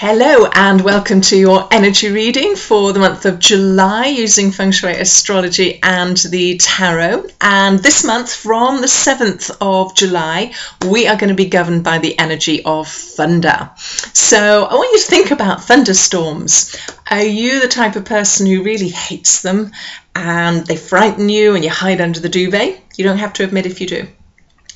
Hello and welcome to your energy reading for the month of July using Feng Shui Astrology and the Tarot. And this month, from the 7th of July, we are going to be governed by the energy of thunder. So I want you to think about thunderstorms. Are you the type of person who really hates them and they frighten you and you hide under the duvet? You don't have to admit if you do.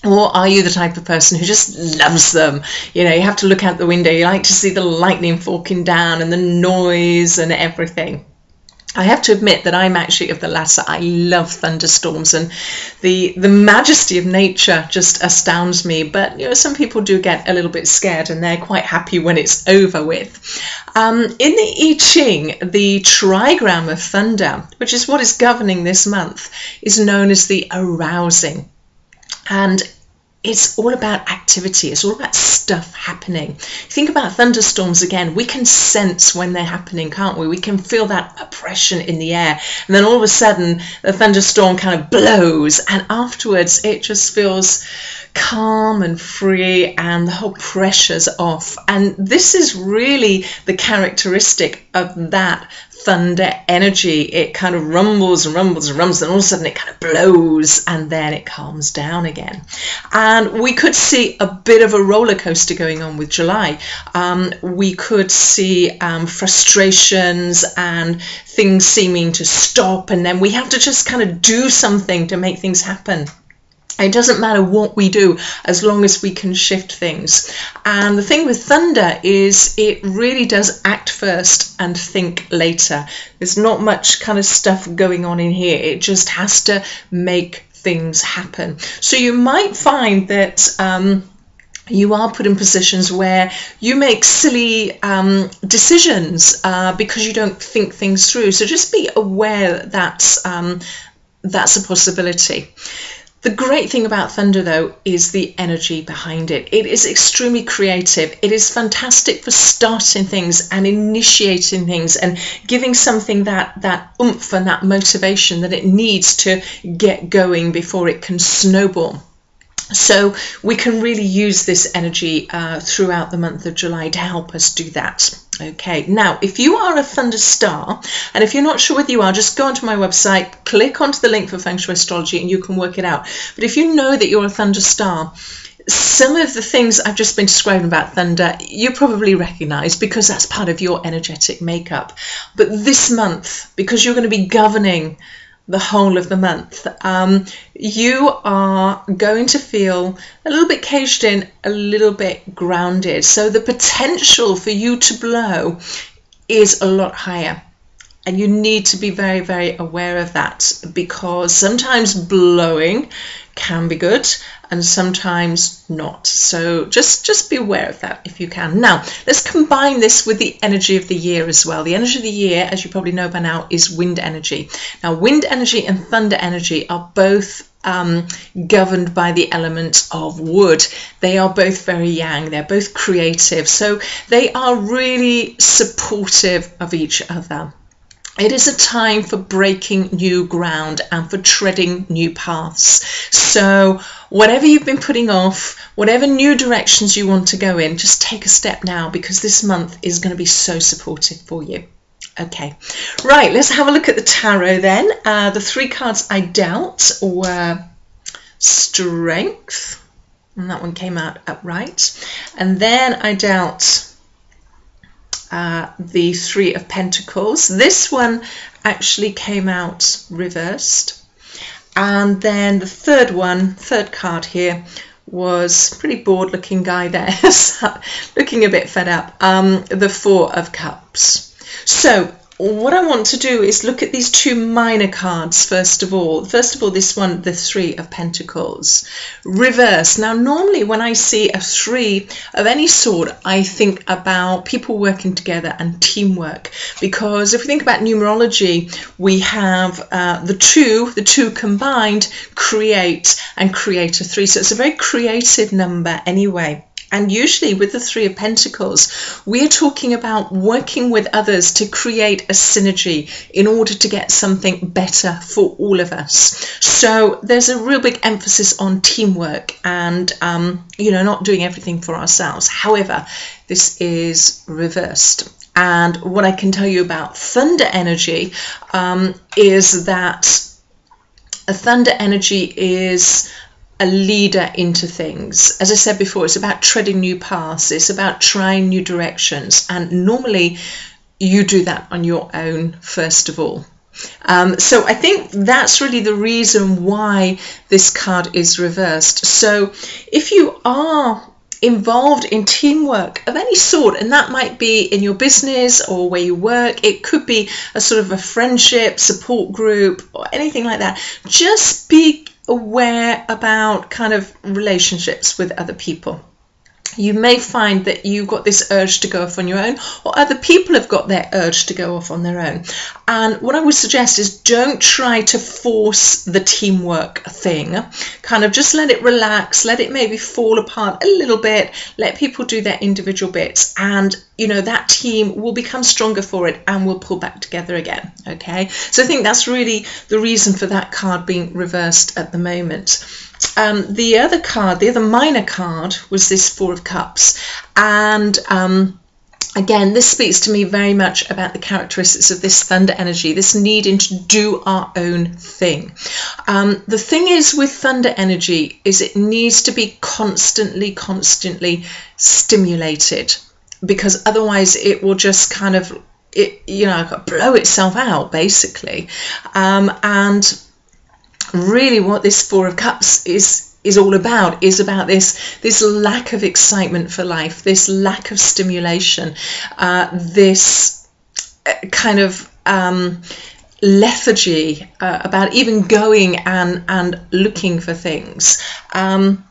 Or are you the type of person who just loves them? You know, you have to look out the window, you like to see the lightning forking down and the noise and everything. I have to admit that I'm actually of the latter. I love thunderstorms, and the majesty of nature just astounds me. But you know, some people do get a little bit scared and they're quite happy when it's over with. In the I Ching, the trigram of thunder, which is what is governing this month, is known as the arousing. And it's all about activity. It's all about stuff happening. Think about thunderstorms again. We can sense when they're happening, can't we? We can feel that oppression in the air. And then all of a sudden, the thunderstorm kind of blows. And afterwards, it just feels calm and free and the whole pressure's off. And this is really the characteristic of that thunder energy. It kind of rumbles and rumbles and rumbles, and all of a sudden it kind of blows and then it calms down again. And we could see a bit of a roller coaster going on with July. We could see frustrations and things seeming to stop, and then we have to just kind of do something to make things happen. It doesn't matter what we do as long as we can shift things. And the thing with thunder is it really does act first and think later. There's not much kind of stuff going on in here. It just has to make things happen. So you might find that you are put in positions where you make silly decisions because you don't think things through. So just be aware that that's a possibility. The great thing about thunder, though, is the energy behind it. It is extremely creative. It is fantastic for starting things and initiating things and giving something that oomph and that motivation that it needs to get going before it can snowball. So we can really use this energy throughout the month of July to help us do that. Okay, now if you are a thunder star, and if you're not sure whether you are, just go onto my website, click onto the link for Feng Shui Astrology and you can work it out. But if you know that you're a thunder star, some of the things I've just been describing about thunder, you probably recognize because that's part of your energetic makeup. But this month, because you're going to be governing the whole of the month, you are going to feel a little bit caged in, a little bit grounded. So the potential for you to blow is a lot higher. And you need to be very, very aware of that, because sometimes blowing can be good and sometimes not. So just be aware of that if you can. Now, let's combine this with the energy of the year as well. The energy of the year, as you probably know by now, is wind energy. Now, wind energy and thunder energy are both governed by the element of wood. They are both very yang. They're both creative. So they are really supportive of each other. It is a time for breaking new ground and for treading new paths. So whatever you've been putting off, whatever new directions you want to go in, just take a step now, because this month is going to be so supportive for you. Okay, right, let's have a look at the tarot then. The three cards I dealt were Strength, and that one came out upright. And then I dealt the Three of Pentacles. This one actually came out reversed. And then the third card here was pretty bored looking guy there, looking a bit fed up. The Four of Cups. So what I want to do is look at these two minor cards first of all. First of all, this one, the Three of Pentacles, reverse. Now, normally when I see a three of any sort, I think about people working together and teamwork. Because if we think about numerology, we have the two combined create a three. So it's a very creative number anyway. And usually with the Three of Pentacles, we're talking about working with others to create a synergy in order to get something better for all of us. So there's a real big emphasis on teamwork and, you know, not doing everything for ourselves. However, this is reversed. And what I can tell you about thunder energy is that a thunder energy is a leader into things. As I said before, it's about treading new paths, it's about trying new directions, and normally you do that on your own first of all. So I think that's really the reason why this card is reversed. So if you are involved in teamwork of any sort, and that might be in your business or where you work, it could be a sort of a friendship, support group, or anything like that, just be aware about kind of relationships with other people. You may find that you've got this urge to go off on your own, or other people have got their urge to go off on their own. And what I would suggest is don't try to force the teamwork thing. Kind of just let it relax, let it maybe fall apart a little bit, let people do their individual bits, and you know, that team will become stronger for it and will pull back together again. Okay, so I think that's really the reason for that card being reversed at the moment. The other card, the other minor card, was this Four of Cups, and again, this speaks to me very much about the characteristics of this thunder energy, this needing to do our own thing. The thing is with thunder energy is it needs to be constantly stimulated, because otherwise it will just kind of, you know, blow itself out basically. And really what this Four of Cups is all about is about this lack of excitement for life, this lack of stimulation, this kind of lethargy about even going and looking for things. And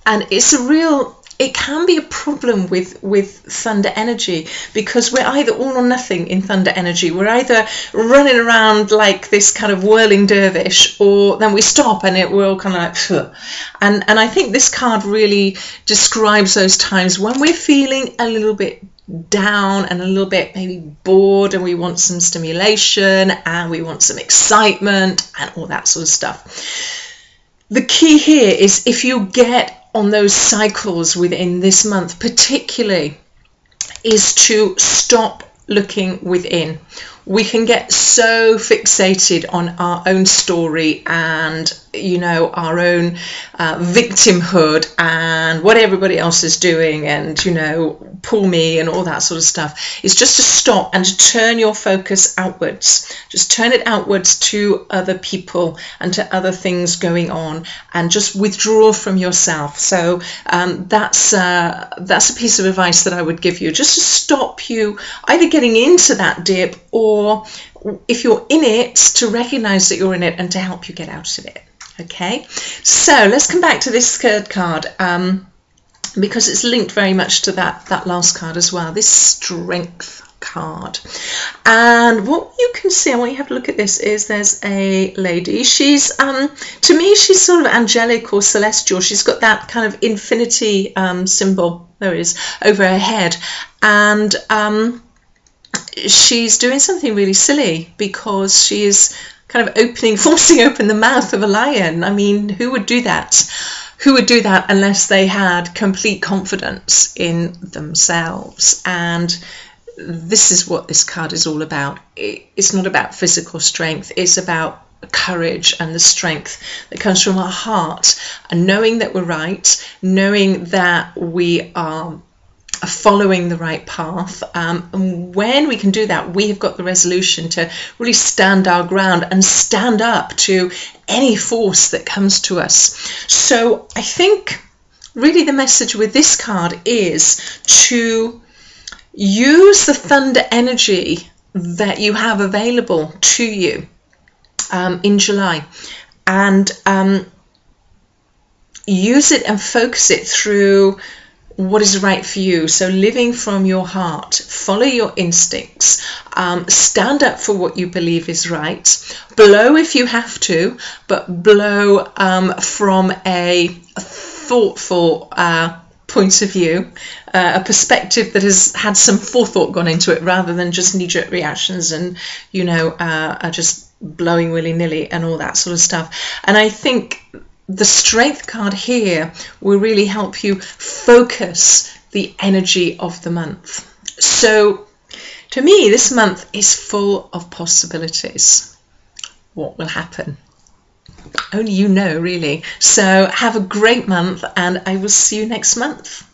it's a real, it can be a problem with thunder energy, because we're either all or nothing in thunder energy. We're either running around like this kind of whirling dervish, or then we stop and it will kind of like, phew. And I think this card really describes those times when we're feeling a little bit down and a little bit maybe bored, and we want some stimulation and we want some excitement and all that sort of stuff. The key here is, if you get on those cycles within this month particularly, is to stop looking within. We can get so fixated on our own story and, you know, our own victimhood and what everybody else is doing, and, you know, pull me and all that sort of stuff. It's just to stop and to turn your focus outwards. Just turn it outwards to other people and to other things going on, and just withdraw from yourself. So that's a piece of advice that I would give you, just to stop you either getting into that dip, or if you're in it, to recognize that you're in it and to help you get out of it. Okay, so let's come back to this third card, because it's linked very much to that last card as well, this Strength card. And what you can see, I want you to have a look at this, is there's a lady. She's to me, she's sort of angelic or celestial. She's got that kind of infinity symbol, there it is, over her head, and she's doing something really silly, because she is kind of forcing open the mouth of a lion. I mean, who would do that? Who would do that unless they had complete confidence in themselves? And this is what this card is all about. It's not about physical strength. It's about courage and the strength that comes from our heart, and knowing that we're right, knowing that we are following the right path, and when we can do that, we have got the resolution to really stand our ground and stand up to any force that comes to us. So I think really the message with this card is to use the thunder energy that you have available to you in July, and use it and focus it through what is right for you. So living from your heart, follow your instincts, stand up for what you believe is right, blow if you have to, but blow from a thoughtful point of view, a perspective that has had some forethought gone into it rather than just knee-jerk reactions and, you know, are just blowing willy-nilly and all that sort of stuff. And I think the Strength card here will really help you focus the energy of the month. So to me, this month is full of possibilities. What will happen? Only you know, really. So have a great month, and I will see you next month.